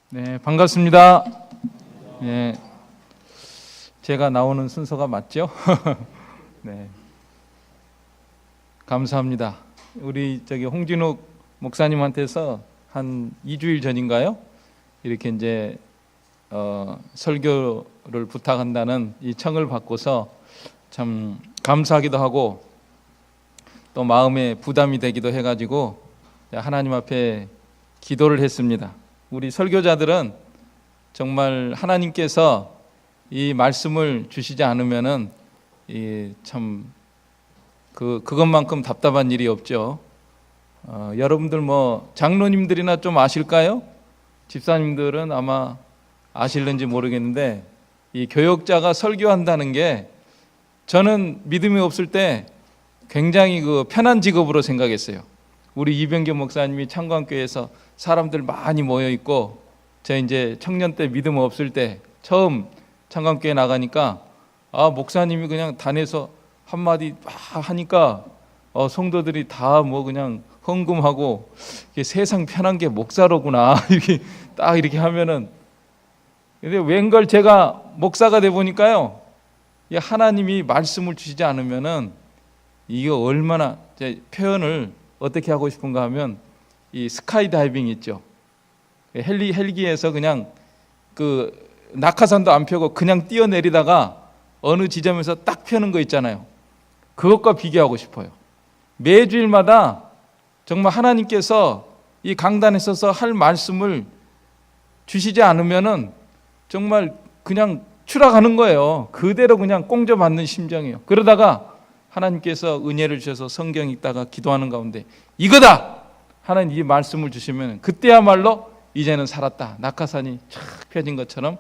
네, 반갑습니다. 네, 제가 나오는 순서가 맞죠? 네, 감사합니다. 우리 홍진욱 목사님한테서 한 2주일 전인가요? 이렇게 이제 설교를 부탁한다는 이 청을 받고서 참 감사하기도 하고 또 마음에 부담이 되기도 해가지고 하나님 앞에 기도를 했습니다. 우리 설교자들은 정말 하나님께서 이 말씀을 주시지 않으면은 참 그것만큼 답답한 일이 없죠. 여러분들 장로님들이나 좀 아실까요? 집사님들은 아마 아실는지 모르겠는데 이 교역자가 설교한다는 게 저는 믿음이 없을 때 굉장히 편한 직업으로 생각했어요. 우리 이병규 목사님이 창광교회에서 사람들 많이 모여 있고 제가 이제 청년 때 믿음 없을 때 처음 창광교회 나가니까 목사님이 그냥 단에서 한마디 하니까 성도들이 다 그냥 헌금하고 세상 편한 게 목사로구나 이렇게 딱 이렇게 하면은 근데 웬걸 제가 목사가 돼 보니까요 하나님이 말씀을 주시지 않으면은 이게 얼마나 표현을 어떻게 하고 싶은가 하면 이 스카이 다이빙 있죠. 헬기에서 그냥 낙하산도 안 펴고 그냥 뛰어내리다가 어느 지점에서 딱 펴는 거 있잖아요. 그것과 비교하고 싶어요. 매주일마다 정말 하나님께서 이 강단에 서서 할 말씀을 주시지 않으면은 정말 그냥 추락하는 거예요. 그대로 그냥 꽁저받는 심정이에요. 그러다가 하나님께서 은혜를 주셔서 성경 읽다가 기도하는 가운데 이거다! 하나님 이 말씀을 주시면 그때야말로 이제는 살았다. 낙하산이 쫙 펴진 것처럼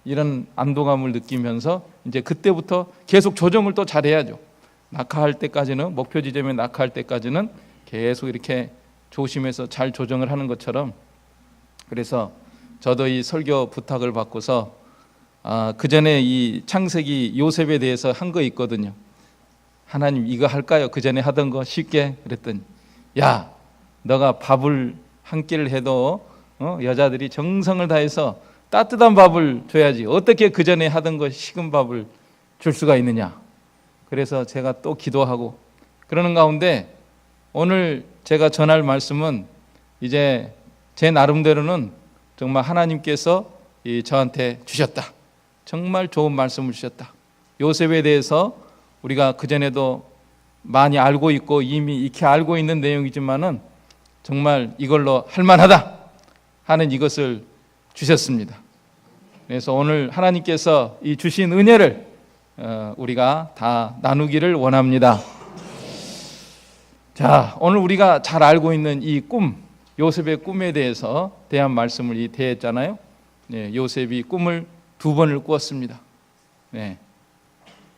이런 안도감을 느끼면서 이제 그때부터 계속 조정을 또 잘해야죠. 낙하할 때까지는 목표 지점에 낙하할 때까지는 계속 이렇게 조심해서 잘 조정을 하는 것처럼 그래서 저도 이 설교 부탁을 받고서 그 전에 이 창세기 요셉에 대해서 한 거 있거든요. 하나님 이거 할까요? 그 전에 하던 거 쉽게 그랬더니 야 너가 밥을 한 끼를 해도 여자들이 정성을 다해서 따뜻한 밥을 줘야지 어떻게 그 전에 하던 거 식은 밥을 줄 수가 있느냐. 그래서 제가 또 기도하고 그러는 가운데 오늘 제가 전할 말씀은 이제 제 나름대로는 정말 하나님께서 저한테 주셨다. 정말 좋은 말씀을 주셨다. 요셉에 대해서 우리가 그전에도 많이 알고 있고 이미 익히 알고 있는 내용이지만은 정말 이걸로 할만하다 하는 이것을 주셨습니다. 그래서 오늘 하나님께서 이 주신 은혜를 우리가 다 나누기를 원합니다. 자, 오늘 우리가 잘 알고 있는 이 요셉의 꿈에 대해서 대한 말씀을 대했잖아요. 네, 요셉이 꿈을 2번을 꾸었습니다. 네.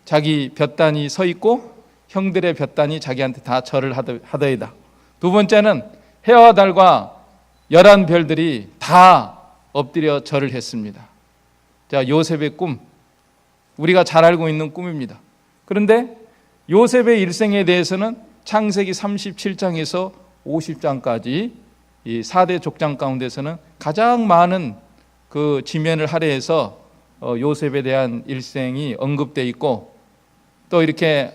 자기 볕단이 서 있고 형들의 볕단이 자기한테 다 절을 하더이다. 2번째는 해와 달과 11별들이 다 엎드려 절을 했습니다. 자, 요셉의 꿈, 우리가 잘 알고 있는 꿈입니다. 그런데 요셉의 일생에 대해서는 창세기 37장에서 50장까지 이 4대 족장 가운데서는 가장 많은 지면을 할애해서 요셉에 대한 일생이 언급되어 있고 또 이렇게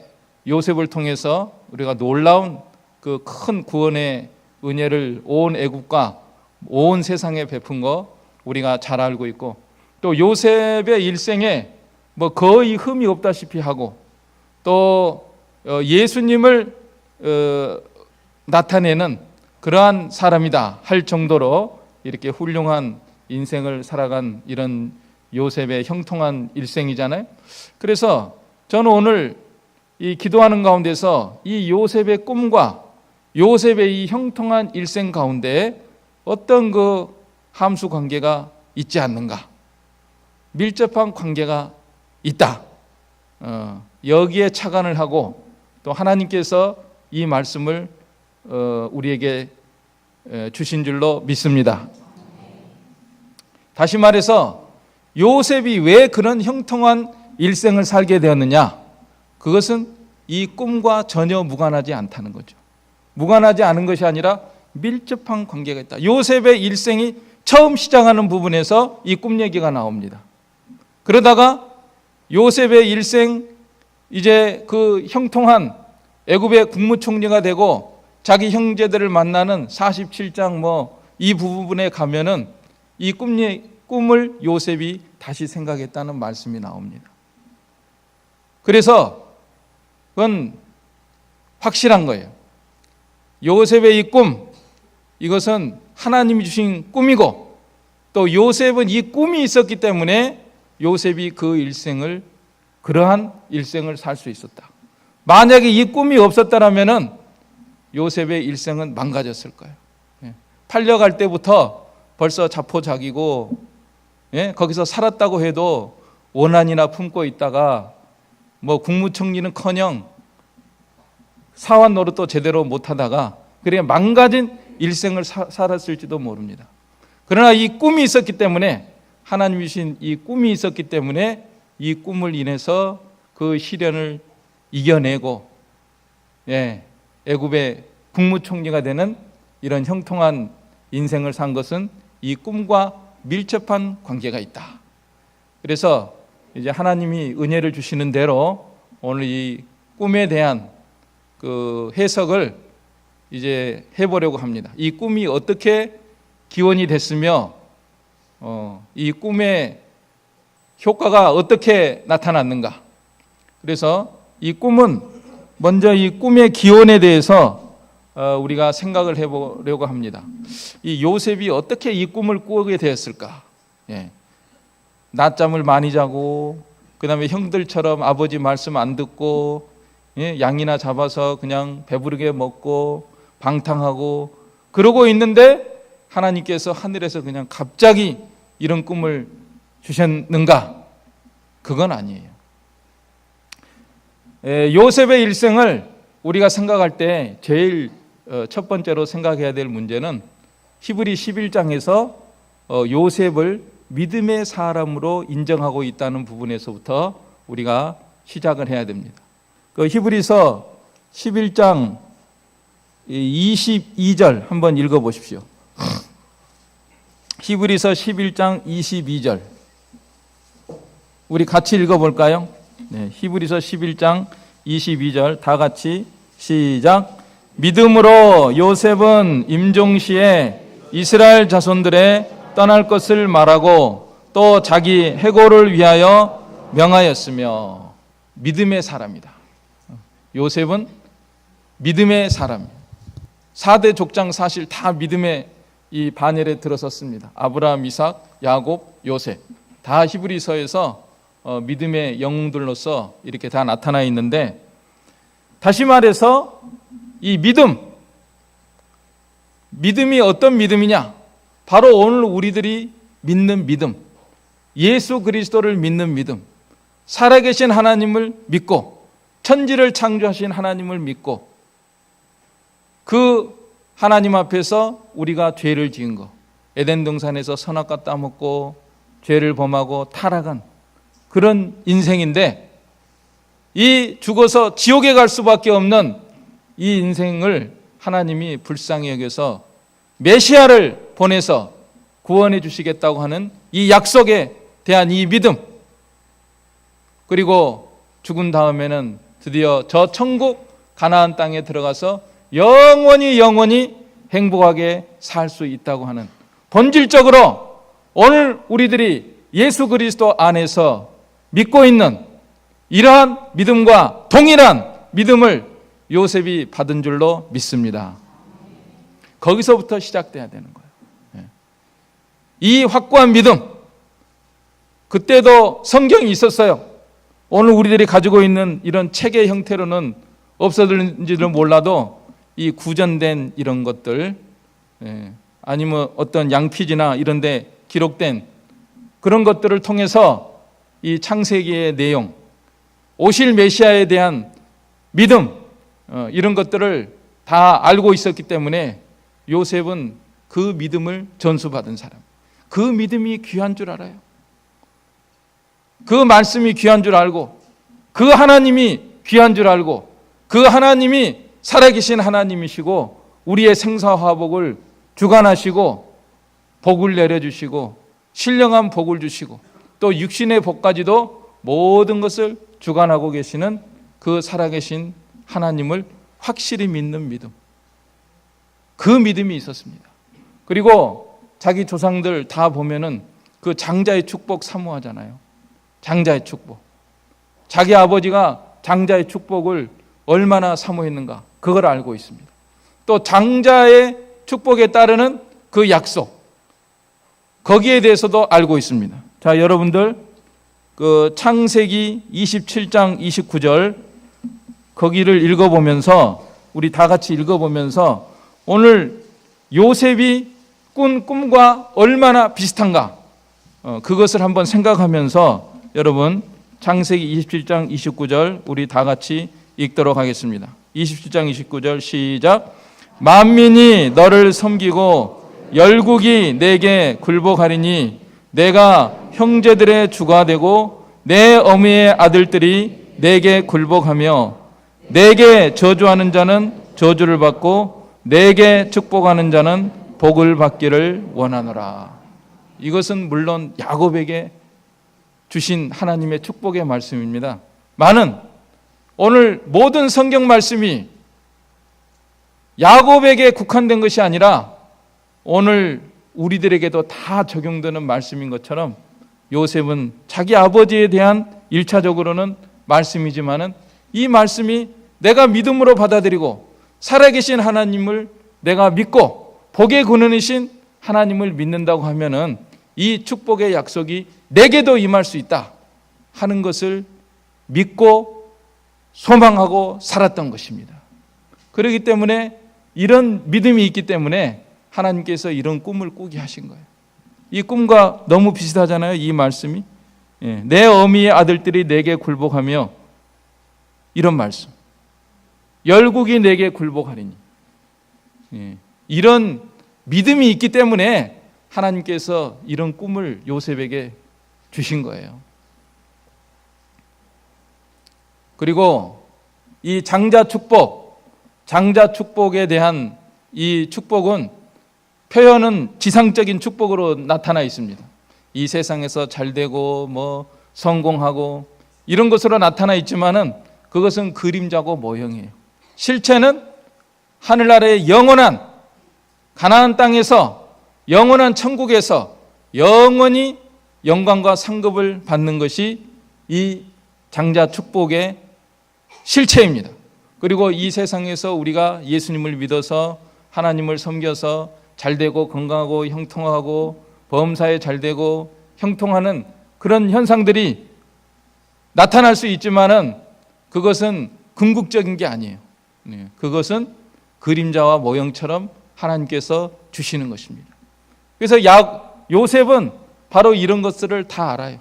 요셉을 통해서 우리가 놀라운 큰 구원의 은혜를 온 애국과 온 세상에 베푼 거 우리가 잘 알고 있고 또 요셉의 일생에 거의 흠이 없다시피 하고 또 예수님을 나타내는 그러한 사람이다 할 정도로 이렇게 훌륭한 인생을 살아간 이런 요셉의 형통한 일생이잖아요. 그래서 저는 오늘 이 기도하는 가운데서 이 요셉의 꿈과 요셉의 이 형통한 일생 가운데 어떤 함수 관계가 있지 않는가, 밀접한 관계가 있다. 여기에 착안을 하고 또 하나님께서 이 말씀을 우리에게 주신 줄로 믿습니다. 다시 말해서 요셉이 왜 그런 형통한 일생을 살게 되었느냐? 그것은 이 꿈과 전혀 무관하지 않다는 거죠. 무관하지 않은 것이 아니라 밀접한 관계가 있다. 요셉의 일생이 처음 시작하는 부분에서 이 꿈 얘기가 나옵니다. 그러다가 요셉의 일생, 이제 그 형통한 애굽의 국무총리가 되고 자기 형제들을 만나는 47장 이 부분에 가면은 이 꿈을 요셉이 다시 생각했다는 말씀이 나옵니다. 그래서 그건 확실한 거예요. 요셉의 이 꿈, 이것은 하나님이 주신 꿈이고, 또 요셉은 이 꿈이 있었기 때문에 요셉이 그러한 일생을 살 수 있었다. 만약에 이 꿈이 없었다라면은 요셉의 일생은 망가졌을 거예요. 팔려갈 때부터 벌써 자포자기고, 거기서 살았다고 해도 원한이나 품고 있다가 국무총리는커녕 사원 노릇도 제대로 못하다가 그래 망가진 일생을 살았을지도 모릅니다. 그러나 이 꿈이 있었기 때문에, 하나님이 주신 이 꿈이 있었기 때문에 이 꿈을 인해서 그 시련을 이겨내고 애굽의 국무총리가 되는 이런 형통한 인생을 산 것은 이 꿈과 밀접한 관계가 있다. 그래서 이제 하나님이 은혜를 주시는 대로 오늘 이 꿈에 대한 그 해석을 이제 해보려고 합니다. 이 꿈이 어떻게 기원이 됐으며 이 꿈의 효과가 어떻게 나타났는가. 그래서 이 꿈은 먼저 이 꿈의 기원에 대해서 우리가 생각을 해보려고 합니다. 이 요셉이 어떻게 이 꿈을 꾸게 되었을까? 낮잠을 많이 자고, 그 다음에 형들처럼 아버지 말씀 안 듣고, 양이나 잡아서 그냥 배부르게 먹고 방탕하고 그러고 있는데 하나님께서 하늘에서 그냥 갑자기 이런 꿈을 주셨는가? 그건 아니에요. 요셉의 일생을 우리가 생각할 때 제일 첫 번째로 생각해야 될 문제는 히브리 11장에서 요셉을 믿음의 사람으로 인정하고 있다는 부분에서부터 우리가 시작을 해야 됩니다. 그 히브리서 11장 22절 한번 읽어보십시오. 히브리서 11장 22절 우리 같이 읽어볼까요? 히브리서 11장 22절 다 같이 시작. 믿음으로 요셉은 임종시에 이스라엘 자손들의 떠날 것을 말하고 또 자기 해고를 위하여 명하였으며. 믿음의 사람이다. 요셉은 믿음의 사람이에요. 4대 족장 사실 다 믿음의 이 반열에 들어섰습니다. 아브라함, 이삭, 야곱, 요셉 다 히브리서에서 믿음의 영웅들로서 이렇게 다 나타나 있는데, 다시 말해서 이 믿음이 어떤 믿음이냐? 바로 오늘 우리들이 믿는 믿음, 예수 그리스도를 믿는 믿음, 살아계신 하나님을 믿고 천지를 창조하신 하나님을 믿고 그 하나님 앞에서 우리가 죄를 지은 거, 에덴 동산에서 선악과 따먹고 죄를 범하고 타락한 그런 인생인데, 이 죽어서 지옥에 갈 수밖에 없는 이 인생을 하나님이 불쌍히 여겨서 메시아를 보내서 구원해 주시겠다고 하는 이 약속에 대한 이 믿음, 그리고 죽은 다음에는 드디어 저 천국 가나안 땅에 들어가서 영원히 행복하게 살 수 있다고 하는, 본질적으로 오늘 우리들이 예수 그리스도 안에서 믿고 있는 이러한 믿음과 동일한 믿음을 요셉이 받은 줄로 믿습니다. 거기서부터 시작돼야 되는 거예요. 이 확고한 믿음, 그때도 성경이 있었어요. 오늘 우리들이 가지고 있는 이런 책의 형태로는 없어졌는지를 몰라도 이 구전된 이런 것들, 아니면 어떤 양피지나 이런 데 기록된 그런 것들을 통해서 이 창세기의 내용, 오실 메시아에 대한 믿음, 이런 것들을 다 알고 있었기 때문에 요셉은 그 믿음을 전수받은 사람, 그 믿음이 귀한 줄 알아요. 그 말씀이 귀한 줄 알고, 그 하나님이 귀한 줄 알고, 그 하나님이 살아계신 하나님이시고 우리의 생사화복을 주관하시고 복을 내려주시고 신령한 복을 주시고 또 육신의 복까지도 모든 것을 주관하고 계시는 그 살아계신 하나님을 확실히 믿는 믿음, 그 믿음이 있었습니다. 그리고 자기 조상들 다 보면은 그 장자의 축복 사모하잖아요. 장자의 축복. 자기 아버지가 장자의 축복을 얼마나 사모했는가 그걸 알고 있습니다. 또 장자의 축복에 따르는 그 약속, 거기에 대해서도 알고 있습니다. 자, 여러분들 그 창세기 27장 29절 거기를 읽어보면서 우리 다 같이 읽어보면서 오늘 요셉이 꾼 꿈과 얼마나 비슷한가 그것을 한번 생각하면서 여러분 창세기 27장 29절 우리 다 같이 읽도록 하겠습니다. 27장 29절 시작. 만민이 너를 섬기고 열국이 내게 굴복하리니 내가 형제들의 주가 되고 내 어미의 아들들이 내게 굴복하며 내게 저주하는 자는 저주를 받고 내게 축복하는 자는 복을 받기를 원하노라. 이것은 물론 야곱에게 주신 하나님의 축복의 말씀입니다. 많은 오늘 모든 성경 말씀이 야곱에게 국한된 것이 아니라 오늘 우리들에게도 다 적용되는 말씀인 것처럼 요셉은 자기 아버지에 대한 1차적으로는 말씀이지만은 이 말씀이 내가 믿음으로 받아들이고 살아계신 하나님을 내가 믿고 복의 근원이신 하나님을 믿는다고 하면은 이 축복의 약속이 내게도 임할 수 있다 하는 것을 믿고 소망하고 살았던 것입니다. 그렇기 때문에 이런 믿음이 있기 때문에 하나님께서 이런 꿈을 꾸게 하신 거예요. 이 꿈과 너무 비슷하잖아요. 이 말씀이. 내 어미의 아들들이 내게 굴복하며 이런 말씀. 열국이 내게 굴복하리니. 이런 믿음이 있기 때문에 하나님께서 이런 꿈을 요셉에게 주신 거예요. 그리고 이 장자 축복에 대한 이 축복은 표현은 지상적인 축복으로 나타나 있습니다. 이 세상에서 잘되고 뭐 성공하고 이런 것으로 나타나 있지만은 그것은 그림자고 모형이에요. 실체는 하늘나라의 영원한 가나안 땅에서 영원한 천국에서 영원히 영광과 상급을 받는 것이 이 장자 축복의 실체입니다. 그리고 이 세상에서 우리가 예수님을 믿어서 하나님을 섬겨서 잘되고 건강하고 형통하고 범사에 잘되고 형통하는 그런 현상들이 나타날 수 있지만은 그것은 궁극적인 게 아니에요. 그것은 그림자와 모형처럼 하나님께서 주시는 것입니다. 그래서 요셉은 바로 이런 것들을 다 알아요.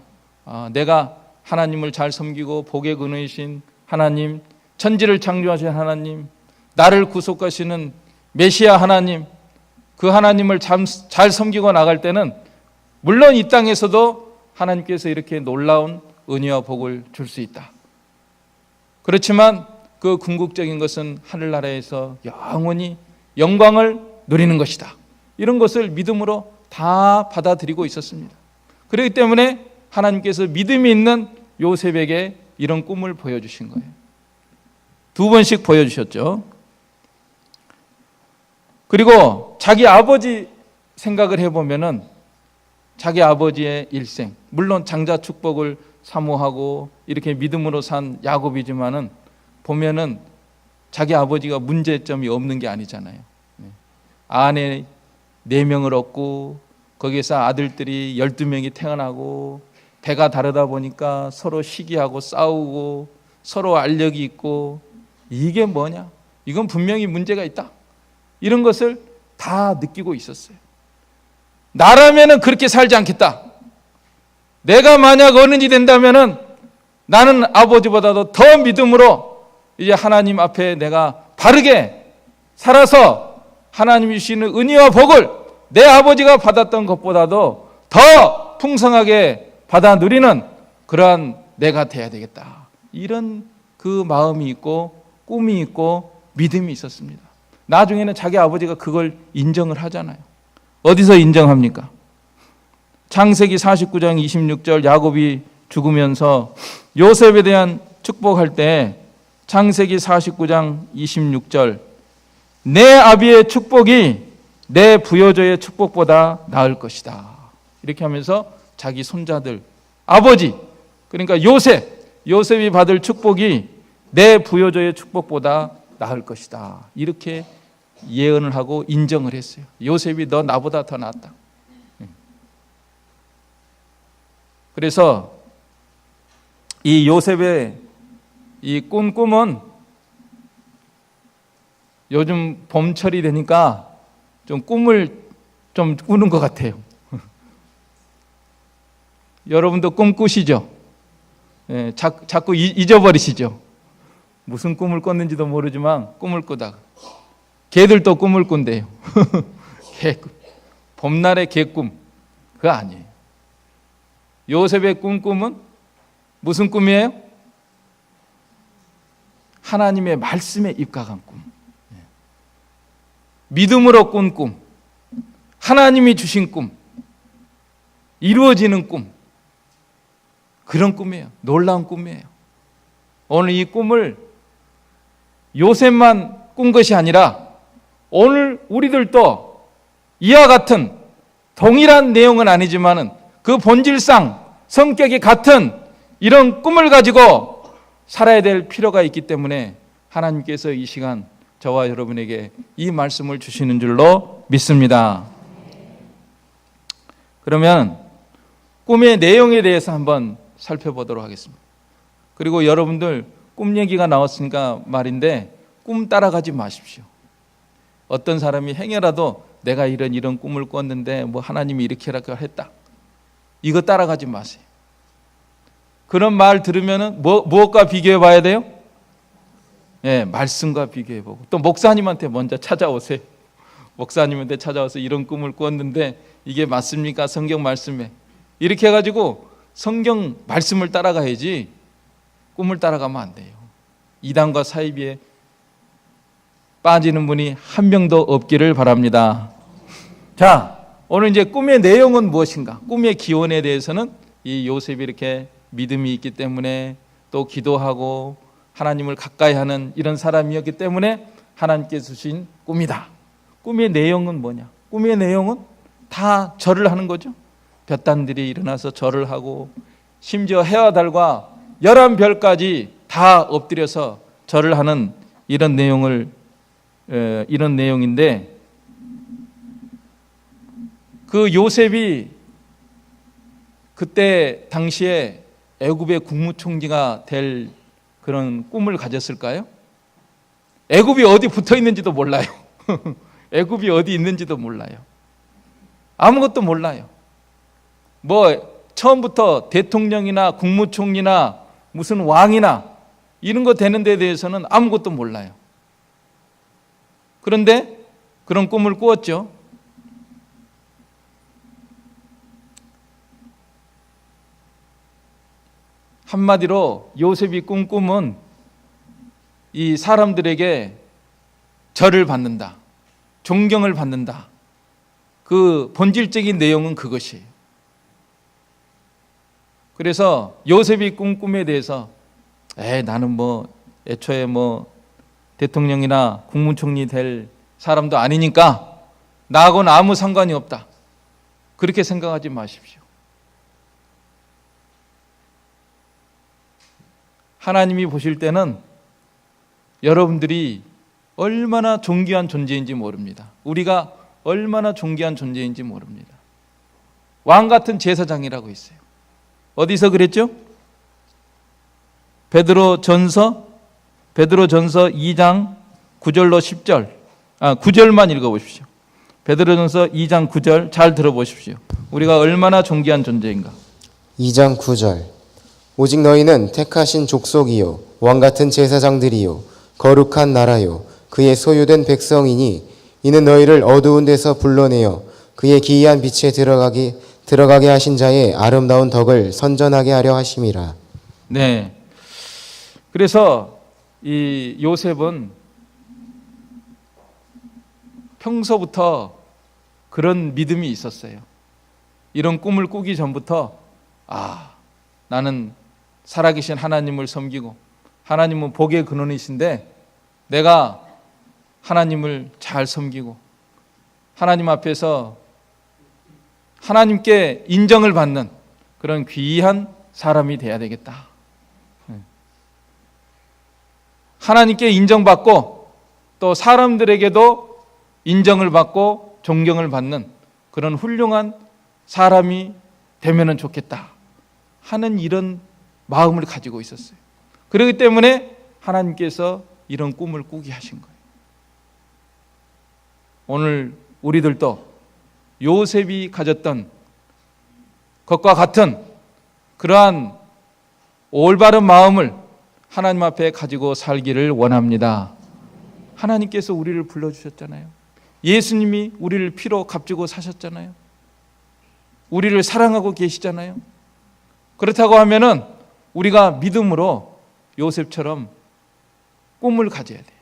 내가 하나님을 잘 섬기고 복의 근원이신 하나님, 천지를 창조하신 하나님, 나를 구속하시는 메시아 하나님, 그 하나님을 잘 섬기고 나갈 때는 물론 이 땅에서도 하나님께서 이렇게 놀라운 은혜와 복을 줄 수 있다. 그렇지만 그 궁극적인 것은 하늘나라에서 영원히 영광을 누리는 것이다. 이런 것을 믿음으로 다 받아들이고 있었습니다. 그렇기 때문에 하나님께서 믿음이 있는 요셉에게 이런 꿈을 보여주신 거예요. 2번씩 보여주셨죠. 그리고 자기 아버지 생각을 해보면은 자기 아버지의 일생, 물론 장자 축복을 사모하고 이렇게 믿음으로 산 야곱이지만은 보면은 자기 아버지가 문제점이 없는 게 아니잖아요. 아내 4명을 얻고 거기에서 아들들이 12명이 태어나고 배가 다르다 보니까 서로 시기하고 싸우고 서로 알력이 있고 이게 뭐냐? 이건 분명히 문제가 있다. 이런 것을 다 느끼고 있었어요. 나라면은 그렇게 살지 않겠다. 내가 만약 어른이 된다면은 나는 아버지보다도 더 믿음으로 이제 하나님 앞에 내가 바르게 살아서 하나님이 주시는 은혜와 복을 내 아버지가 받았던 것보다도 더 풍성하게 받아 누리는 그러한 내가 돼야 되겠다. 이런 그 마음이 있고 꿈이 있고 믿음이 있었습니다. 나중에는 자기 아버지가 그걸 인정을 하잖아요. 어디서 인정합니까? 창세기 49장 26절 야곱이 죽으면서 요셉에 대한 축복할 때 창세기 49장 26절 내 아비의 축복이 내 부여조의 축복보다 나을 것이다. 이렇게 하면서 자기 손자들, 아버지, 그러니까 요셉이 받을 축복이 내 부여조의 축복보다 나을 것이다. 이렇게 예언을 하고 인정을 했어요. 요셉이 너 나보다 더 낫다. 그래서 이 요셉의 이 꿈은 요즘 봄철이 되니까 좀 꿈을 좀 꾸는 것 같아요. 여러분도 꿈 꾸시죠? 예, 자꾸 잊어버리시죠? 무슨 꿈을 꿨는지도 모르지만 꿈을 꾸다가 개들도 꿈을 꾼대요. 개꿈. 봄날의 개꿈. 그거 아니에요. 요셉의 꿈은 무슨 꿈이에요? 하나님의 말씀에 입각한 꿈. 믿음으로 꾼 꿈. 하나님이 주신 꿈. 이루어지는 꿈. 그런 꿈이에요. 놀라운 꿈이에요. 오늘 이 꿈을 요셉만 꾼 것이 아니라 오늘 우리들도 이와 같은 동일한 내용은 아니지만은 그 본질상 성격이 같은 이런 꿈을 가지고 살아야 될 필요가 있기 때문에 하나님께서 이 시간 저와 여러분에게 이 말씀을 주시는 줄로 믿습니다. 그러면 꿈의 내용에 대해서 한번 살펴보도록 하겠습니다. 그리고 여러분들 꿈 얘기가 나왔으니까 말인데 꿈 따라가지 마십시오. 어떤 사람이 행여라도 내가 이런 꿈을 꿨는데 뭐 하나님이 이렇게 했다. 이거 따라가지 마세요. 그런 말 들으면은 무엇과 비교해 봐야 돼요? 예, 말씀과 비교해 보고 또 목사님한테 먼저 찾아오세요. 목사님한테 찾아와서 이런 꿈을 꿨는데 이게 맞습니까? 성경 말씀에. 이렇게 해가지고 성경 말씀을 따라가야지 꿈을 따라가면 안 돼요. 이단과 사이비에 빠지는 분이 한 명도 없기를 바랍니다. 자, 오늘 이제 꿈의 내용은 무엇인가? 꿈의 기원에 대해서는 이 요셉이 이렇게 믿음이 있기 때문에 또 기도하고 하나님을 가까이 하는 이런 사람이었기 때문에 하나님께 주신 꿈이다. 꿈의 내용은 뭐냐? 꿈의 내용은 다 절을 하는 거죠. 볕단들이 일어나서 절을 하고 심지어 해와 달과 11별까지 다 엎드려서 절을 하는 이런 내용인데 그 요셉이 그때 당시에 애굽의 국무총리가 될 그런 꿈을 가졌을까요? 애굽이 어디 붙어 있는지도 몰라요. 애굽이 어디 있는지도 몰라요. 아무것도 몰라요. 뭐 처음부터 대통령이나 국무총리나 무슨 왕이나 이런 거 되는 데 대해서는 아무것도 몰라요. 그런데 그런 꿈을 꾸었죠. 한마디로 요셉이 꾼 꿈은 이 사람들에게 절을 받는다, 존경을 받는다. 그 본질적인 내용은 그것이에요. 그래서 요셉이 꾼 꿈에 대해서 나는 뭐 애초에 뭐 대통령이나 국무총리 될 사람도 아니니까 나하고는 아무 상관이 없다. 그렇게 생각하지 마십시오. 하나님이 보실 때는 여러분들이 얼마나 존귀한 존재인지 모릅니다. 우리가 얼마나 존귀한 존재인지 모릅니다. 왕 같은 제사장이라고 있어요. 어디서 그랬죠? 베드로전서 2장 9절로 10절. 9절만 읽어보십시오. 베드로전서 2장 9절 잘 들어보십시오. 우리가 얼마나 존귀한 존재인가. 2장 9절. 오직 너희는 택하신 족속이요 왕같은 제사장들이요 거룩한 나라요 그의 소유된 백성이니 이는 너희를 어두운 데서 불러내어 그의 기이한 빛에 들어가게 하신 자의 아름다운 덕을 선전하게 하려 하심이라. 네. 그래서 이 요셉은 평소부터 그런 믿음이 있었어요. 이런 꿈을 꾸기 전부터 나는 살아계신 하나님을 섬기고 하나님은 복의 근원이신데 내가 하나님을 잘 섬기고 하나님 앞에서 하나님께 인정을 받는 그런 귀한 사람이 돼야 되겠다. 하나님께 인정받고 또 사람들에게도 인정을 받고 존경을 받는 그런 훌륭한 사람이 되면 좋겠다 하는 이런 마음을 가지고 있었어요. 그렇기 때문에 하나님께서 이런 꿈을 꾸게 하신 거예요. 오늘 우리들도 요셉이 가졌던 것과 같은 그러한 올바른 마음을 하나님 앞에 가지고 살기를 원합니다. 하나님께서 우리를 불러주셨잖아요. 예수님이 우리를 피로 값주고 사셨잖아요. 우리를 사랑하고 계시잖아요. 그렇다고 하면은 우리가 믿음으로 요셉처럼 꿈을 가져야 돼요.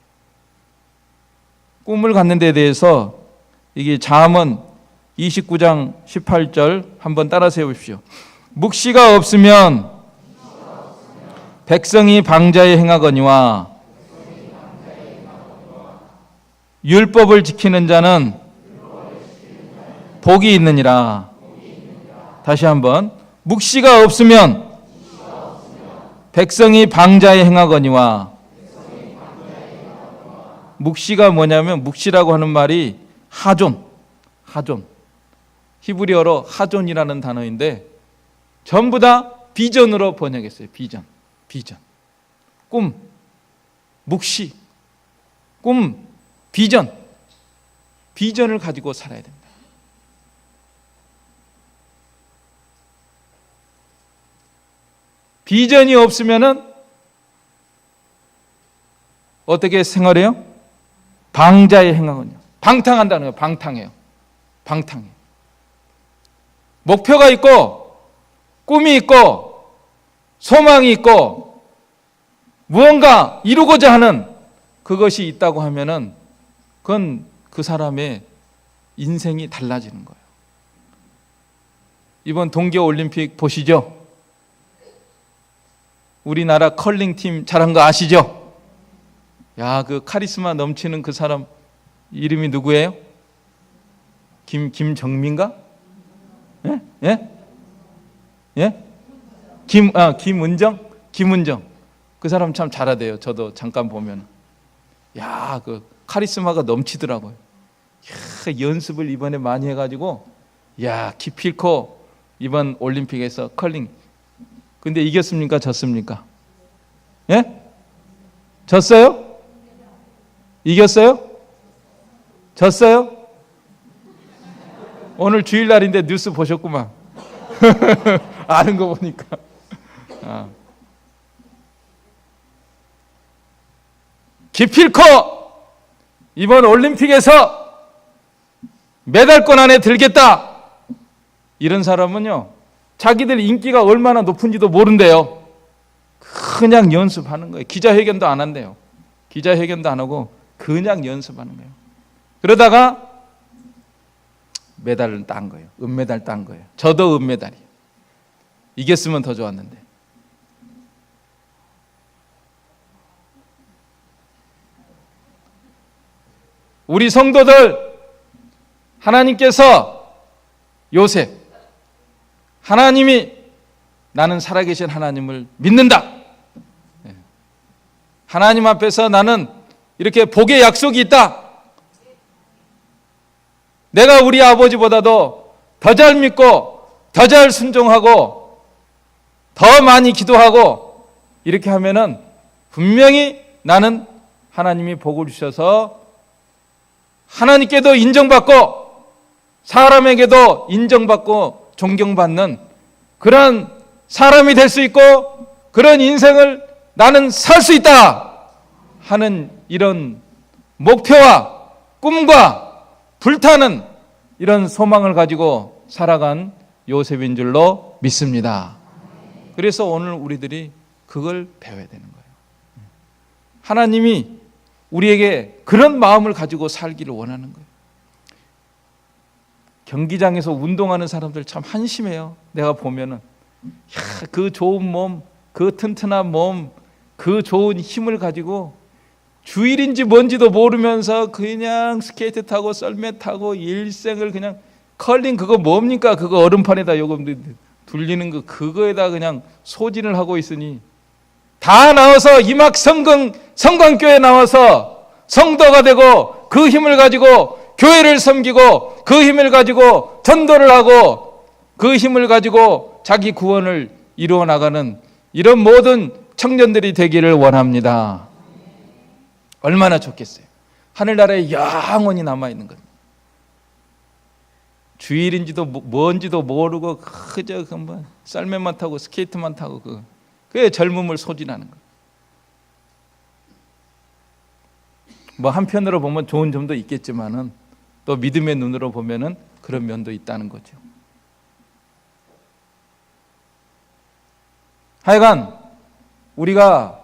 꿈을 갖는 데 대해서 이게 잠언 29장 18절 한번 따라서 해보십시오. 묵시가 없으면 백성이 방자에 행하거니와 율법을 지키는 자는 복이 있느니라. 다시 한번. 묵시가 없으면 백성이 방자에 행하거니와. 묵시가 뭐냐면 묵시라고 하는 말이 하존. 히브리어로 하존이라는 단어인데 전부 다 비전으로 번역했어요. 비전. 꿈, 묵시, 꿈, 비전을 가지고 살아야 됩니다. 비전이 없으면은 어떻게 생활해요? 방자에 행하거든요. 방탕한다는 거예요. 방탕해요. 목표가 있고 꿈이 있고 소망이 있고 무언가 이루고자 하는 그것이 있다고 하면은 그건 그 사람의 인생이 달라지는 거예요. 이번 동계올림픽 보시죠? 우리나라 컬링팀 잘한 거 아시죠? 야, 그 카리스마 넘치는 그 사람 이름이 누구예요? 김정민가? 예? 김은정. 그 사람 참 잘하대요. 저도 잠깐 보면. 야, 그 카리스마가 넘치더라고요. 야, 연습을 이번에 많이 해가지고, 야, 기필코 이번 올림픽에서 컬링. 근데 이겼습니까? 졌습니까? 예? 졌어요? 이겼어요? 졌어요? 오늘 주일날인데 뉴스 보셨구만. 아는 거 보니까. 기필코 이번 올림픽에서 메달권 안에 들겠다. 이런 사람은요, 자기들 인기가 얼마나 높은지도 모른대요. 그냥 연습하는 거예요. 기자회견도 안 한대요. 기자회견도 안 하고 그냥 연습하는 거예요. 그러다가 메달을 딴 거예요. 은메달 딴 거예요. 저도 은메달이에요. 이겼으면 더 좋았는데. 우리 성도들, 하나님께서 요셉, 하나님이 나는 살아계신 하나님을 믿는다. 하나님 앞에서 나는 이렇게 복의 약속이 있다. 내가 우리 아버지보다도 더 잘 믿고 더 잘 순종하고 더 많이 기도하고 이렇게 하면은 분명히 나는 하나님이 복을 주셔서 하나님께도 인정받고 사람에게도 인정받고 존경받는 그런 사람이 될 수 있고 그런 인생을 나는 살 수 있다 하는 이런 목표와 꿈과 불타는 이런 소망을 가지고 살아간 요셉인 줄로 믿습니다. 그래서 오늘 우리들이 그걸 배워야 되는 거예요. 하나님이 우리에게 그런 마음을 가지고 살기를 원하는 거예요. 경기장에서 운동하는 사람들 참 한심해요. 내가 보면은 그 좋은 몸, 그 튼튼한 몸, 그 좋은 힘을 가지고 주일인지 뭔지도 모르면서 그냥 스케이트 타고 썰매 타고 일생을 그냥 컬링 그거 뭡니까? 그거 얼음판에다 요거 둘리는 거 그거에다 그냥 소진을 하고 있으니 다 나와서 이막 성광교회 나와서 성도가 되고 그 힘을 가지고 교회를 섬기고 그 힘을 가지고 전도를 하고 그 힘을 가지고 자기 구원을 이루어 나가는 이런 모든 청년들이 되기를 원합니다. 얼마나 좋겠어요. 하늘나라에 영원히 남아있는 것. 주일인지도 뭔지도 모르고 그저 썰매만 타고 스케이트만 타고 그의 젊음을 소진하는 것. 뭐 한편으로 보면 좋은 점도 있겠지만은 또 믿음의 눈으로 보면은 그런 면도 있다는 거죠. 하여간 우리가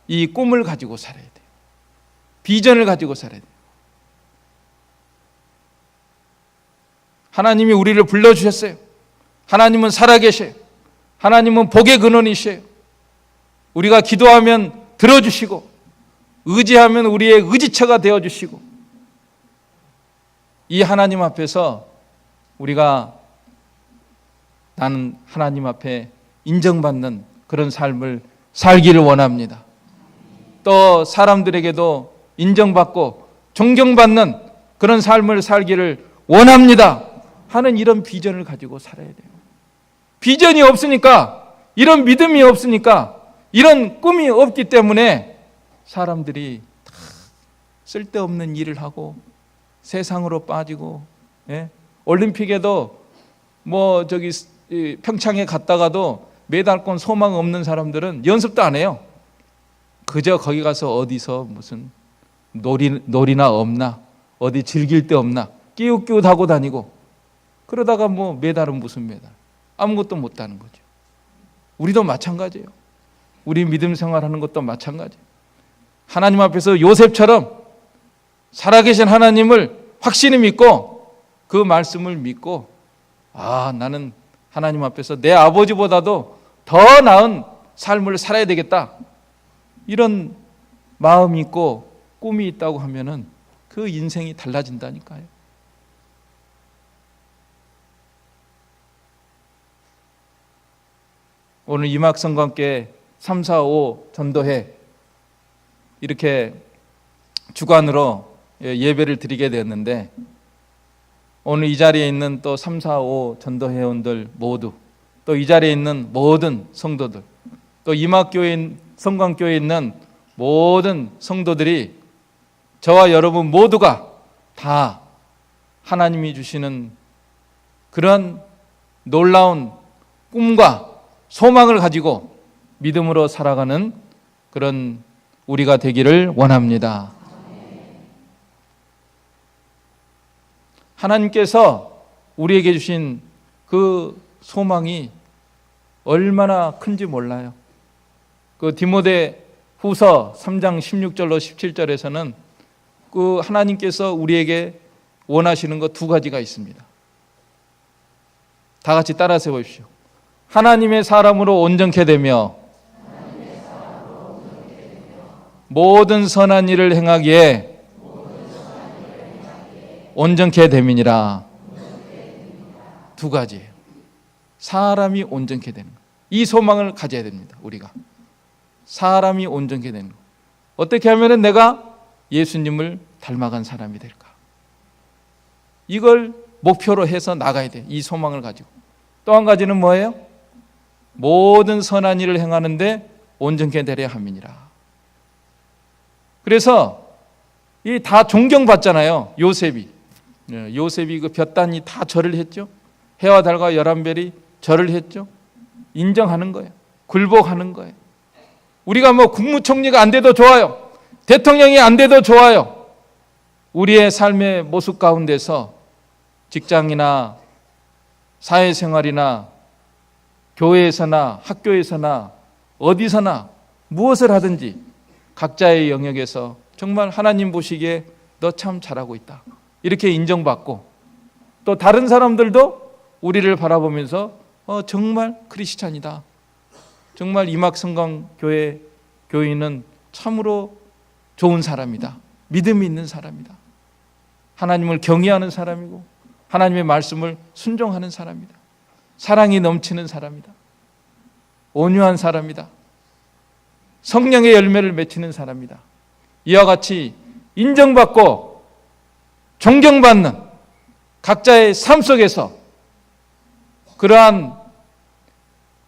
이 꿈을 가지고 살아야 돼요. 비전을 가지고 살아야 돼요. 하나님이 우리를 불러주셨어요. 하나님은 살아계셔요. 하나님은 복의 근원이셔요. 우리가 기도하면 들어주시고 의지하면 우리의 의지처가 되어주시고 이 하나님 앞에서 우리가 나는 하나님 앞에 인정받는 그런 삶을 살기를 원합니다. 또 사람들에게도 인정받고 존경받는 그런 삶을 살기를 원합니다 하는 이런 비전을 가지고 살아야 돼요. 비전이 없으니까, 이런 믿음이 없으니까, 이런 꿈이 없기 때문에 사람들이 다 쓸데없는 일을 하고 세상으로 빠지고, 예? 올림픽에도 뭐 저기 평창에 갔다가도 메달권 소망 없는 사람들은 연습도 안 해요. 그저 거기 가서 어디서 무슨 놀이나 없나, 어디 즐길 데 없나 끼웃끼웃하고 다니고, 그러다가 뭐 메달은 무슨 메달, 아무것도 못하는 거죠. 우리도 마찬가지예요. 우리 믿음 생활하는 것도 마찬가지예요. 하나님 앞에서 요셉처럼 살아계신 하나님을 확실히 믿고 그 말씀을 믿고, 아, 나는 하나님 앞에서 내 아버지보다도 더 나은 삶을 살아야 되겠다, 이런 마음이 있고 꿈이 있다고 하면은 그 인생이 달라진다니까요. 오늘 이막성과 함께 3, 4, 5 전도회 이렇게 주관으로 예배를 드리게 되었는데, 오늘 이 자리에 있는 또 3, 4, 5 전도회원들 모두, 또 이 자리에 있는 모든 성도들, 또 이막교회 성광교회에 있는 모든 성도들이, 저와 여러분 모두가 다 하나님이 주시는 그런 놀라운 꿈과 소망을 가지고 믿음으로 살아가는 그런 우리가 되기를 원합니다. 하나님께서 우리에게 주신 그 소망이 얼마나 큰지 몰라요. 그 디모데 후서 3장 16절로 17절에서는 그 하나님께서 우리에게 원하시는 것 두 가지가 있습니다. 다 같이 따라서 보십시오. 하나님의 사람으로 온전케 되며 모든 선한 일을 행하기에 온전케 됨이니라. 두 가지예요. 사람이 온전케 되는 것. 이 소망을 가져야 됩니다. 우리가 사람이 온전케 되는 것. 어떻게 하면 내가 예수님을 닮아간 사람이 될까? 이걸 목표로 해서 나가야 돼. 이 소망을 가지고. 또 한 가지는 뭐예요? 모든 선한 일을 행하는데 온전케 되려 함이니라. 그래서 이 다 존경받잖아요. 요셉이 그 볕단이 다 절을 했죠. 해와 달과 11별이 절을 했죠. 인정하는 거예요. 굴복하는 거예요. 우리가 뭐 국무총리가 안 돼도 좋아요. 대통령이 안 돼도 좋아요. 우리의 삶의 모습 가운데서 직장이나 사회생활이나 교회에서나 학교에서나 어디서나 무엇을 하든지 각자의 영역에서 정말 하나님 보시기에 너 참 잘하고 있다, 이렇게 인정받고 또 다른 사람들도 우리를 바라보면서 정말 크리스찬이다. 정말 임학성강교회 교인은 참으로 좋은 사람이다. 믿음이 있는 사람이다. 하나님을 경외하는 사람이고 하나님의 말씀을 순종하는 사람이다. 사랑이 넘치는 사람이다. 온유한 사람이다. 성령의 열매를 맺히는 사람이다. 이와 같이 인정받고 존경받는 각자의 삶 속에서 그러한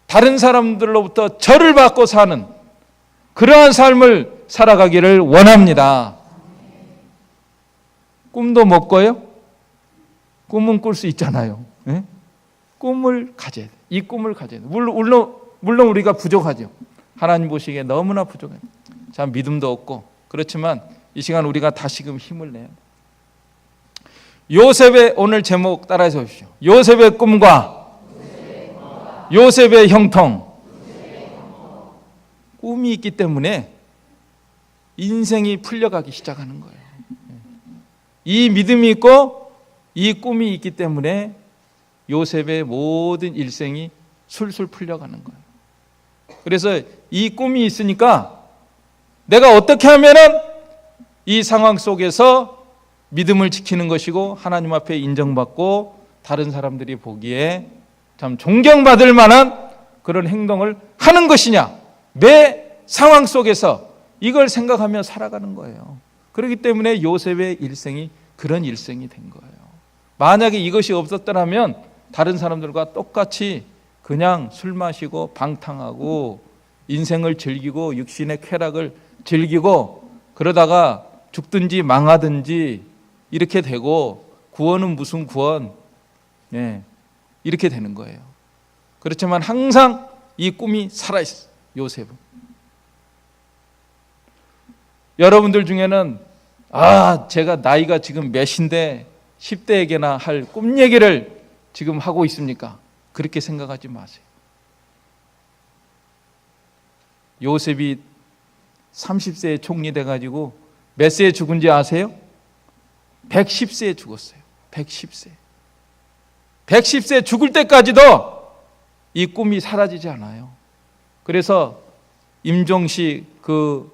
다른 사람들로부터 절을 받고 사는 그러한 삶을 살아가기를 원합니다. 꿈도 못 꿔요? 꿈은 꿀 수 있잖아요. 네? 꿈을 가져야 돼. 이 꿈을 가져야 돼. 물론 우리가 부족하죠. 하나님 보시기에 너무나 부족해요. 참 믿음도 없고 그렇지만 이 시간 우리가 다시금 힘을 내야 돼. 요셉의 오늘 제목 따라해서 보십시오. 요셉의 꿈과 요셉의 형통. 꿈이 있기 때문에 인생이 풀려가기 시작하는 거예요. 이 믿음이 있고 이 꿈이 있기 때문에 요셉의 모든 일생이 술술 풀려가는 거예요. 그래서 이 꿈이 있으니까 내가 어떻게 하면은 이 상황 속에서 믿음을 지키는 것이고 하나님 앞에 인정받고 다른 사람들이 보기에 참 존경받을 만한 그런 행동을 하는 것이냐. 매 상황 속에서 이걸 생각하며 살아가는 거예요. 그렇기 때문에 요셉의 일생이 그런 일생이 된 거예요. 만약에 이것이 없었더라면 다른 사람들과 똑같이 그냥 술 마시고 방탕하고 인생을 즐기고 육신의 쾌락을 즐기고 그러다가 죽든지 망하든지 이렇게 되고 구원은 무슨 구원? 이렇게 되는 거예요. 그렇지만 항상 이 꿈이 살아있어요. 요셉은. 여러분들 중에는 제가 나이가 지금 몇인데 10대에게나 할 꿈 얘기를 지금 하고 있습니까? 그렇게 생각하지 마세요. 요셉이 30세에 총리 돼가지고 몇 세에 죽은지 아세요? 110세에 죽었어요. 110세. 110세 죽을 때까지도 이 꿈이 사라지지 않아요. 그래서 임종식 그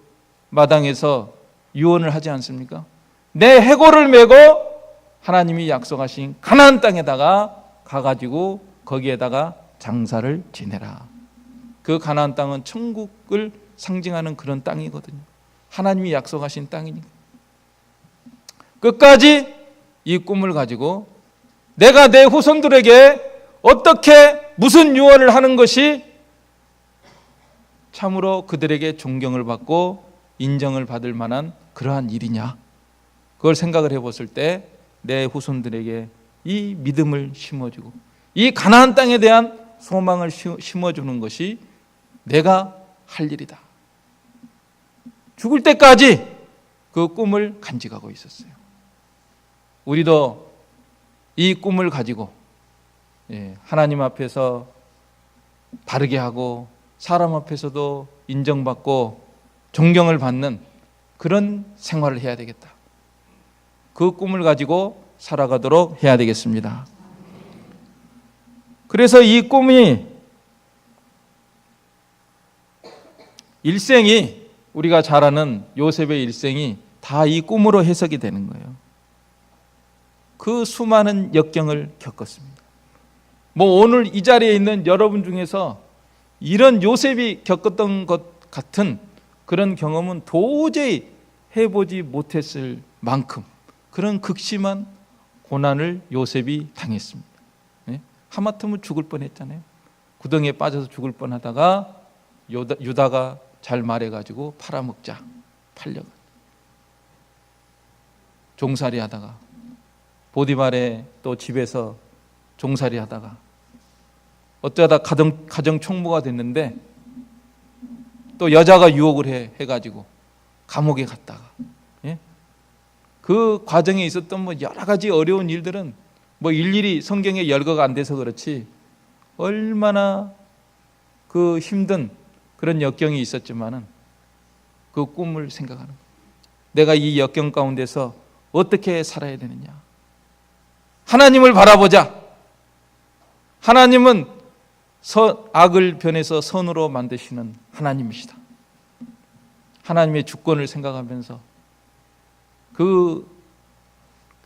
마당에서 유언을 하지 않습니까? 내 해골을 메고 하나님이 약속하신 가나안 땅에다가 가가지고 거기에다가 장사를 지내라. 그 가나안 땅은 천국을 상징하는 그런 땅이거든요. 하나님이 약속하신 땅이니까. 끝까지 이 꿈을 가지고 내가 내 후손들에게 어떻게 무슨 유언을 하는 것이 참으로 그들에게 존경을 받고 인정을 받을 만한 그러한 일이냐. 그걸 생각을 해봤을 때 내 후손들에게 이 믿음을 심어주고 이 가나안 땅에 대한 소망을 심어주는 것이 내가 할 일이다. 죽을 때까지 그 꿈을 간직하고 있었어요. 우리도 이 꿈을 가지고 하나님 앞에서 바르게 하고 사람 앞에서도 인정받고 존경을 받는 그런 생활을 해야 되겠다. 그 꿈을 가지고 살아가도록 해야 되겠습니다. 그래서 이 꿈이 일생이 우리가 잘 아는 요셉의 일생이 다 이 꿈으로 해석이 되는 거예요. 그 수많은 역경을 겪었습니다. 오늘 이 자리에 있는 여러분 중에서 이런 요셉이 겪었던 것 같은 그런 경험은 도저히 해보지 못했을 만큼 그런 극심한 고난을 요셉이 당했습니다. 하마터면 죽을 뻔했잖아요. 구덩이에 빠져서 죽을 뻔하다가 유다가 잘 말해가지고 팔아먹자 팔려가 종살이 하다가 보디발의 또 집에서 종살이 하다가 어쩌다 가정 총무가 됐는데 또 여자가 유혹을 해가지고 감옥에 갔다가 그 과정에 있었던 여러 가지 어려운 일들은 일일이 성경에 열거가 안 돼서 그렇지 얼마나 그 힘든 그런 역경이 있었지만은 그 꿈을 생각하는 거예요. 내가 이 역경 가운데서 어떻게 살아야 되느냐. 하나님을 바라보자. 하나님은 악을 변해서 선으로 만드시는 하나님이시다. 하나님의 주권을 생각하면서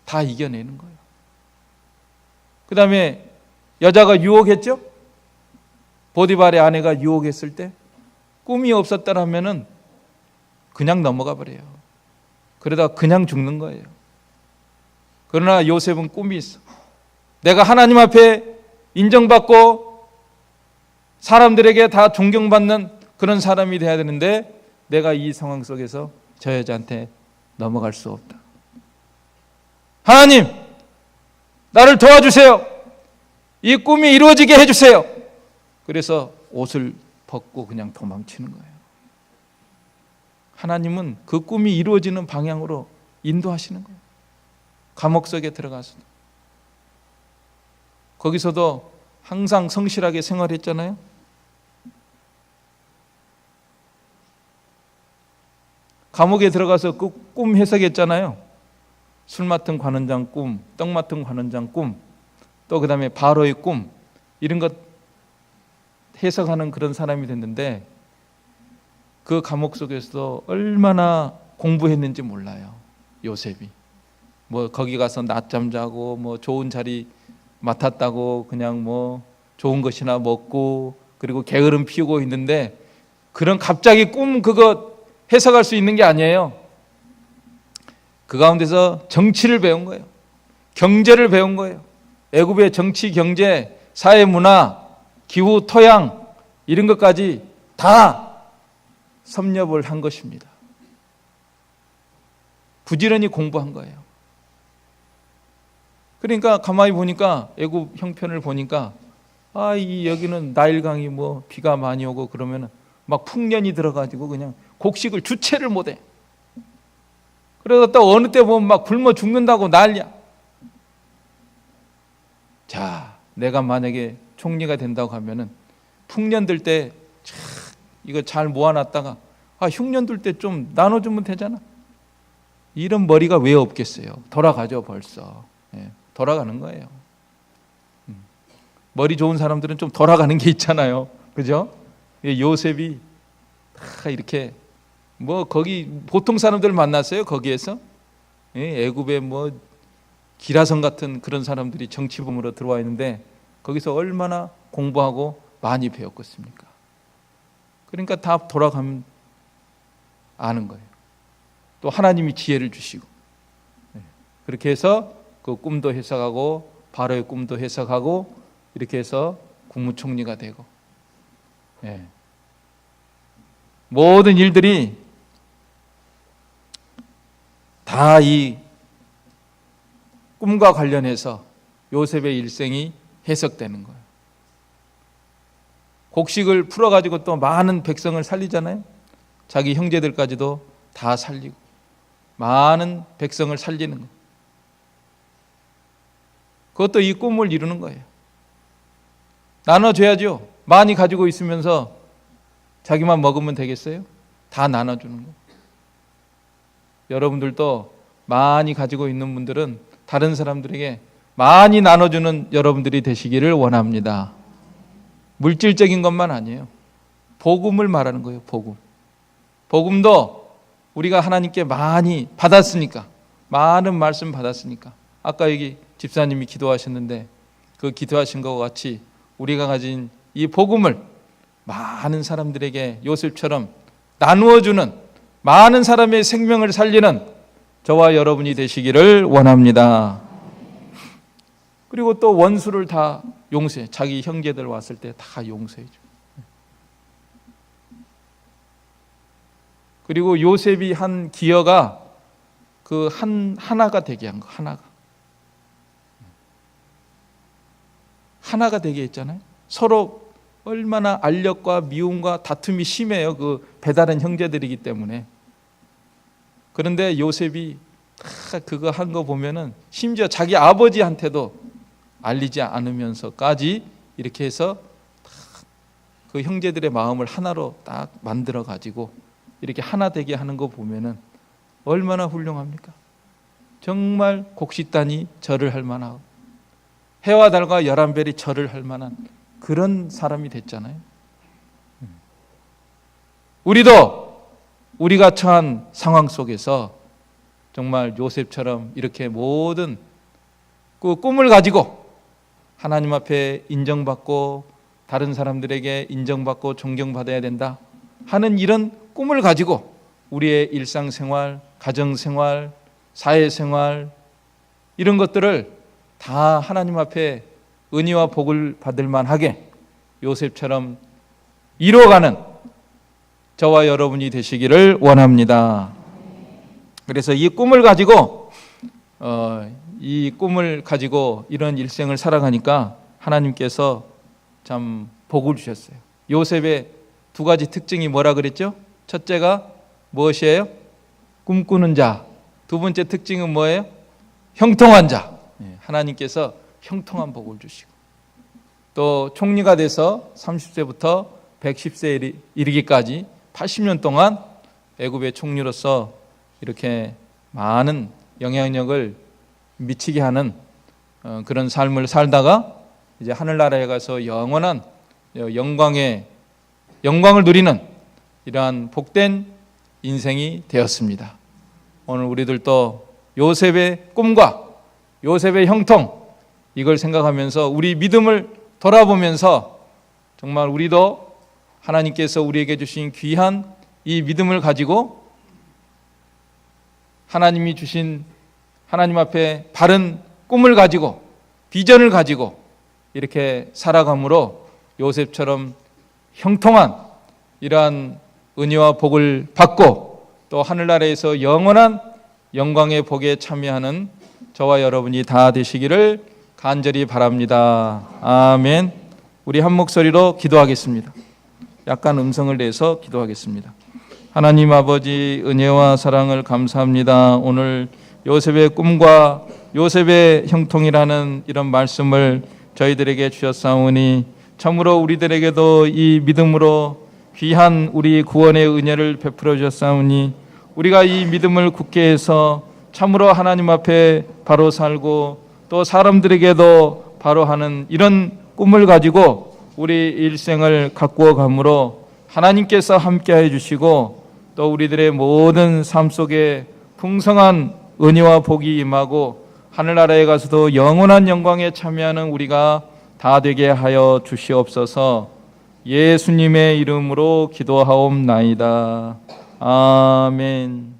다 이겨내는 거예요. 그 다음에 여자가 유혹했죠? 보디발의 아내가 유혹했을 때 꿈이 없었다라면은 그냥 넘어가 버려요. 그러다 그냥 죽는 거예요. 그러나 요셉은 꿈이 있어. 내가 하나님 앞에 인정받고 사람들에게 다 존경받는 그런 사람이 돼야 되는데 내가 이 상황 속에서 저 여자한테 넘어갈 수 없다. 하나님, 나를 도와주세요. 이 꿈이 이루어지게 해주세요. 그래서 옷을 벗고 그냥 도망치는 거예요. 하나님은 그 꿈이 이루어지는 방향으로 인도하시는 거예요. 감옥 속에 들어가서도. 거기서도 항상 성실하게 생활했잖아요. 감옥에 들어가서 그 꿈 해석했잖아요. 술 맡은 관원장 꿈, 떡 맡은 관원장 꿈, 또 그 다음에 바로의 꿈, 이런 것 해석하는 그런 사람이 됐는데 그 감옥 속에서도 얼마나 공부했는지 몰라요. 요셉이 뭐 거기 가서 낮잠 자고 뭐 좋은 자리 맡았다고 그냥 뭐 좋은 것이나 먹고 그리고 게으름 피우고 있는데 그런 갑자기 꿈 그거 해석할 수 있는 게 아니에요. 그 가운데서 정치를 배운 거예요. 경제를 배운 거예요. 애굽의 정치, 경제, 사회, 문화, 기후, 토양 이런 것까지 다 섭렵을 한 것입니다. 부지런히 공부한 거예요. 그러니까 가만히 보니까 애굽 형편을 보니까 여기는 나일강이 뭐 비가 많이 오고 그러면은 막 풍년이 들어가지고 그냥 곡식을 주체를 못해. 그러다 또 어느 때 보면 막 굶어 죽는다고 난리야. 자, 내가 만약에 총리가 된다고 하면은 풍년 들 때 이거 잘 모아놨다가 흉년 들 때 좀 나눠주면 되잖아. 이런 머리가 왜 없겠어요? 돌아가죠 벌써. 돌아가는 거예요. 머리 좋은 사람들은 좀 돌아가는 게 있잖아요. 그죠? 요셉이 다 이렇게 뭐 거기 보통 사람들 만났어요. 거기에서 애굽에 뭐 기라성 같은 그런 사람들이 정치범으로 들어와 있는데 거기서 얼마나 공부하고 많이 배웠겠습니까? 그러니까 다 돌아가면 아는 거예요. 또 하나님이 지혜를 주시고 그렇게 해서 그 꿈도 해석하고 바로의 꿈도 해석하고 이렇게 해서 국무총리가 되고 모든 일들이 다 이 꿈과 관련해서 요셉의 일생이 해석되는 거예요. 곡식을 풀어가지고 또 많은 백성을 살리잖아요. 자기 형제들까지도 다 살리고 많은 백성을 살리는 거예요. 그것도 이 꿈을 이루는 거예요. 나눠줘야죠. 많이 가지고 있으면서 자기만 먹으면 되겠어요? 다 나눠주는 거예요. 여러분들도 많이 가지고 있는 분들은 다른 사람들에게 많이 나눠주는 여러분들이 되시기를 원합니다. 물질적인 것만 아니에요. 복음을 말하는 거예요. 복음도 우리가 하나님께 많이 받았으니까, 많은 말씀 받았으니까, 아까 여기 집사님이 기도하셨는데 그 기도하신 것과 같이 우리가 가진 이 복음을 많은 사람들에게 요셉처럼 나누어주는, 많은 사람의 생명을 살리는 저와 여러분이 되시기를 원합니다. 그리고 또 원수를 다 용서해. 자기 형제들 왔을 때 다 용서해 줘. 그리고 요셉이 한 기여가 그 하나가 되게 한 거. 하나가 되게 했잖아요. 서로 얼마나 알력과 미움과 다툼이 심해요. 그 배다른 형제들이기 때문에. 그런데 요셉이 다 그거 한 거 보면은 심지어 자기 아버지한테도 알리지 않으면서까지 이렇게 해서 그 형제들의 마음을 하나로 딱 만들어 가지고 이렇게 하나 되게 하는 거 보면은 얼마나 훌륭합니까? 정말 곡식단이 절을 할 만하고 해와 달과 11별이 절을 할 만한 그런 사람이 됐잖아요. 우리도 우리가 처한 상황 속에서 정말 요셉처럼 이렇게 모든 그 꿈을 가지고 하나님 앞에 인정받고 다른 사람들에게 인정받고 존경받아야 된다 하는 이런 꿈을 가지고 우리의 일상생활, 가정생활, 사회생활 이런 것들을 다 하나님 앞에 은혜와 복을 받을 만하게 요셉처럼 이루어가는 저와 여러분이 되시기를 원합니다. 그래서 이 꿈을 가지고 이런 일생을 살아가니까 하나님께서 참 복을 주셨어요. 요셉의 두 가지 특징이 뭐라 그랬죠? 첫째가 무엇이에요? 꿈꾸는 자. 두 번째 특징은 뭐예요? 형통한 자. 하나님께서 형통한 복을 주시고 또 총리가 돼서 30세부터 110세에 이르기까지 80년 동안 애굽의 총리로서 이렇게 많은 영향력을 미치게 하는 그런 삶을 살다가 이제 하늘나라에 가서 영원한 영광을 누리는 이러한 복된 인생이 되었습니다. 오늘 우리들도 요셉의 꿈과 요셉의 형통 이걸 생각하면서 우리 믿음을 돌아보면서 정말 우리도 하나님께서 우리에게 주신 귀한 이 믿음을 가지고 하나님이 주신 하나님 앞에 바른 꿈을 가지고 비전을 가지고 이렇게 살아감으로 요셉처럼 형통한 이러한 은혜와 복을 받고 또 하늘나라에서 영원한 영광의 복에 참여하는 저와 여러분이 다 되시기를 간절히 바랍니다. 아멘. 우리 한 목소리로 기도하겠습니다. 약간 음성을 내서 기도하겠습니다. 하나님 아버지 은혜와 사랑을 감사합니다. 오늘 요셉의 꿈과 요셉의 형통이라는 이런 말씀을 저희들에게 주셨사오니 참으로 우리들에게도 이 믿음으로 귀한 우리 구원의 은혜를 베풀어 주셨사오니 우리가 이 믿음을 굳게 해서 참으로 하나님 앞에 바로 살고 또 사람들에게도 바로 하는 이런 꿈을 가지고 우리 일생을 가꾸어 감으로 하나님께서 함께해 주시고 또 우리들의 모든 삶 속에 풍성한 은혜와 복이 임하고 하늘나라에 가서도 영원한 영광에 참여하는 우리가 다 되게 하여 주시옵소서. 예수님의 이름으로 기도하옵나이다. 아멘.